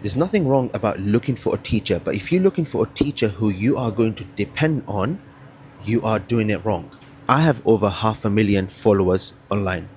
There's nothing wrong about looking for a teacher, but if you're looking for a teacher who you are going to depend on, you are doing it wrong. I have over 500,000 followers online.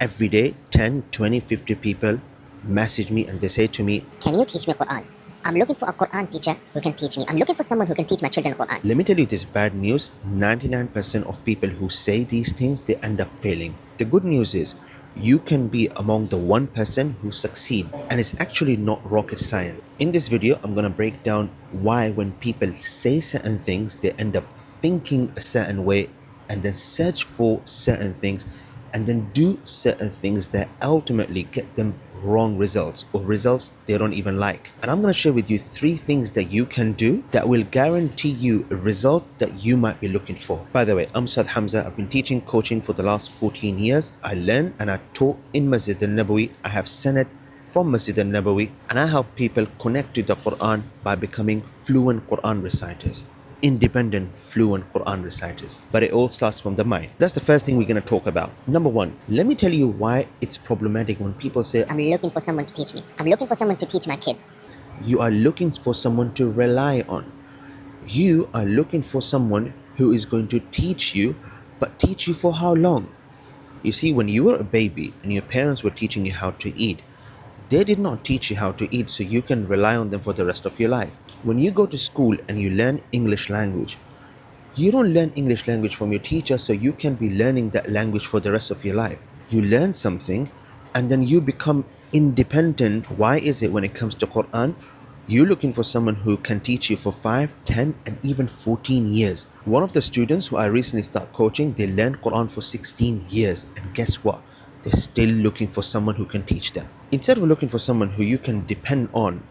Every day, 10, 20, 50 people message me and they say to me, Can you teach me Quran? I'm looking for a Quran teacher who can teach me. I'm looking for someone who can teach my children Quran. let me tell you this bad news, 99% of people who say these things, they end up failing. The good news is, you can be among the 1% who succeed, and it's actually not rocket science. In this video, I'm gonna break down why when people say certain things, they end up thinking a certain way and then search for certain things and then do certain things that ultimately get them wrong results or results they don't even like. And I'm going to share with you 3 things that you can do that will guarantee you a result that you might be looking for. By the way, I'm Ustaz Hamza. I've been teaching coaching for the last 14 years. I learn and I taught in Masjid al-Nabawi. I have sanad from Masjid al-Nabawi, and I help people connect to the Quran by becoming fluent Quran reciters. Independent, fluent Quran reciters. But it all starts from the mind. That's the first thing we're going to talk about. Number 1, let me tell you why it's problematic when people say, I'm looking for someone to teach me. I'm looking for someone to teach my kids. you are looking for someone to rely on. You are looking for someone who is going to teach you, but teach you for how long? You see, when you were a baby and your parents were teaching you how to eat, they did not teach you how to eat so you can rely on them for the rest of your life. When you go to school and you learn English language, you don't learn English language from your teacher so you can be learning that language for the rest of your life. You learn something and then you become independent. Why is it when it comes to Quran, you're looking for someone who can teach you for 5, 10, and even 14 years? One of the students who I recently started coaching, they learned Quran for 16 years. And guess what? They're still looking for someone who can teach them. Instead of looking for someone who you can depend on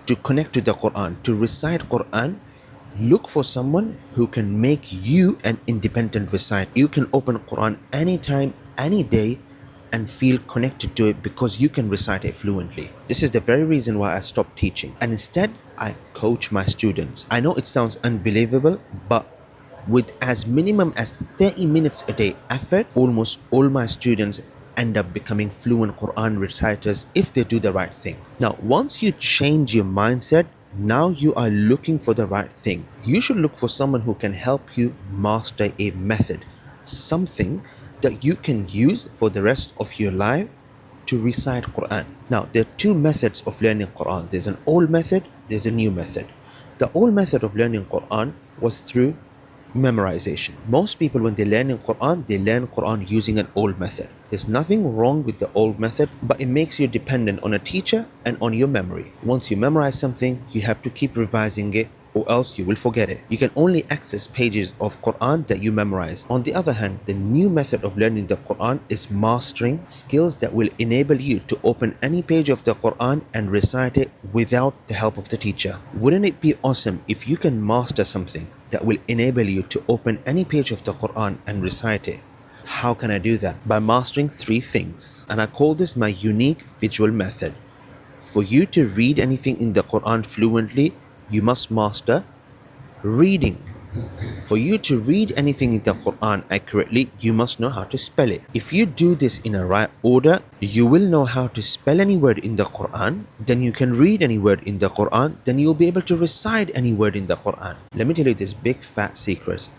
to connect to the Quran, to recite Quran, look for someone who can make you an independent reciter. You can open Quran anytime, any day, and feel connected to it because you can recite it fluently. This is the very reason why I stopped teaching, and instead I coach my students. I know it sounds unbelievable, but with as minimum as 30 minutes a day effort, almost all my students end up becoming fluent Quran reciters if they do the right thing. Now, once you change your mindset, now you are looking for the right thing. You should look for someone who can help you master a method, something that you can use for the rest of your life to recite Quran. Now, there are 2 methods of learning Quran. There's an old method, there's a new method. The old method of learning Quran was through memorization. Most people, when they learn Quran using an old method. There's nothing wrong with the old method, but it makes you dependent on a teacher and on your memory. Once you memorize something, you have to keep revising it, or else you will forget it. You can only access pages of Quran that you memorize. On the other hand, the new method of learning the Quran is mastering skills that will enable you to open any page of the Quran and recite it without the help of the teacher. Wouldn't it be awesome if you can master something that will enable you to open any page of the Quran and recite it? How can I do that? By mastering 3 things. And I call this my unique visual method. For you to read anything in the Quran fluently, you must master reading. For you to read anything in the Quran accurately, you must know how to spell it. If you do this in a right order, you will know how to spell any word in the Quran, then you can read any word in the Quran, then you'll be able to recite any word in the Quran. Let me tell you this big fat secret.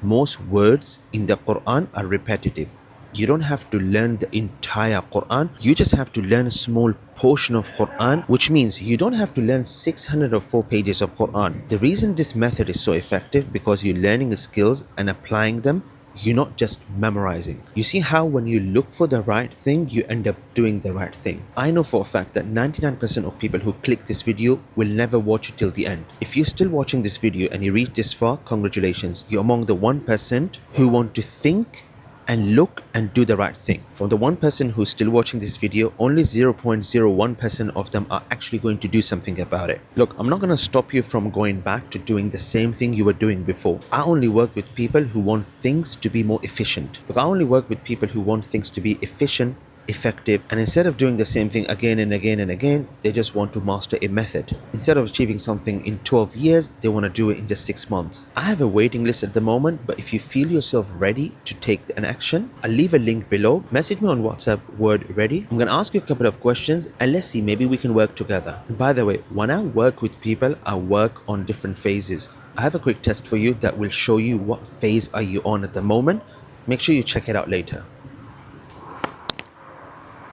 Most words in the Quran are repetitive. You don't have to learn the entire Quran. You just have to learn a small portion of Quran, which means you don't have to learn 604 pages of Quran. The reason this method is so effective because you're learning skills and applying them. You're not just memorizing. You see how when you look for the right thing, you end up doing the right thing. I know for a fact that 99% of people who click this video will never watch it till the end. If you're still watching this video and you reach this far, congratulations. You're among the 1% who want to think and look and do the right thing. From the 1% who's still watching this video, only 0.01% of them are actually going to do something about it. Look, I'm not going to stop you from going back to doing the same thing you were doing before. I only work with people who want things to be more efficient. Look, I only work with people who want things to be efficient effective, and instead of doing the same thing again and again and again, they just want to master a method. Instead of achieving something in 12 years, they want to do it in just 6 months. I have a waiting list at the moment, but if you feel yourself ready to take an action, I'll leave a link below. Message me on WhatsApp, word ready. I'm going to ask you a couple of questions and let's see, maybe we can work together. And by the way, when I work with people, I work on different phases. I have a quick test for you that will show you what phase are you on at the moment. Make sure you check it out later.